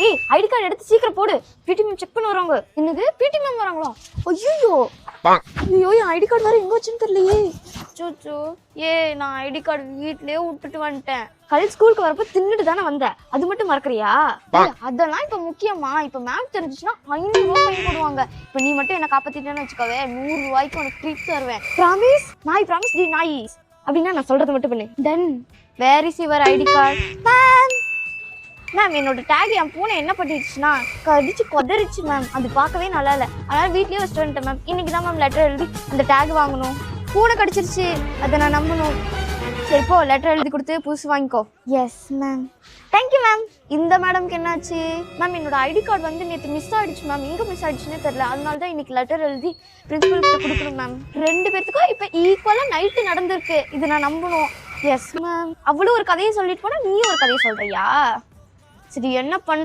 ஏய் ID card எடுத்து சீக்கிரம் போடு. பிடி மேம் செக் பண்ண வராங்க. என்னது பிடி மேம் வராங்களா? ஐயோ ஐயோ என் ஐடி கார்டு வேற எங்க வச்சுன்னு தெரியலையே. சோச்சோ நான் ஐடி கார்டு வீட்லயே விட்டுட்டு வந்துட்டேன். காலையில் ஸ்கூலுக்கு வரப்போ தின்னுட்டு தானே வந்தேன். அது மட்டும் மறக்கறியா? அதெல்லாம் இப்ப முக்கியமா? இப்ப மேம் தெரிஞ்சுச்சுன்னா 500 ரூபாய் ஃபைன் போடுவாங்க. இப்ப நீ மட்டும் என்ன காப்பாத்திட்டேன்னு வச்சுக்கவே 100 ரூபாய்க்கு உனக்கு ட்ரீட் தருவேன். ப்ராமிஸ்? நாய் ப்ராமிஸ் டி நாய். அப்படின்னா நான் சொல்றது மட்டும் பண்ணு. Done. Where is your ID card? Ma'am என்னோட டேக் என் பூனை என்ன பண்ணிடுச்சுன்னா கடிச்சு கொதறிச்சு மேம். அது பார்க்கவே நல்லா இல்லை. அதனால வீட்லயே வச்சுட்டு வந்துட்டேன் மேம். இன்னைக்கு தான் மேம் லெட்டர் எழுதி அந்த டேக் வாங்கணும். பூனை கடிச்சிருச்சு, அதை நான் நம்பணும். சரி போ லெட்டர் எழுதி கொடுத்து புதுசு வாங்கிக்கோ. Yes ma'am. Thank you ma'am. இந்த மேடம்க்கு என்னாச்சு? மேம் என்னோட ஐடி கார்டு வந்து நேற்று மிஸ் ஆகிடுச்சு மேம். எங்கே மிஸ் ஆகிடுச்சுன்னே தெரியல. அதனால தான் இன்னைக்கு லெட்டர் எழுதி பிரின்சிபல்கிட்ட கொடுக்கணும் மேம். 2 பேர்த்துக்கும் இப்போ ஈக்குவலாக நைட்டு நடந்திருக்கு. இது நான் நம்பணும். Yes ma'am. அவ்வளோ ஒரு கதையை சொல்லிட்டு போனால் நீயும் ஒரு கதையை சொல்கிறியா? சரி என்ன பண்ணுற?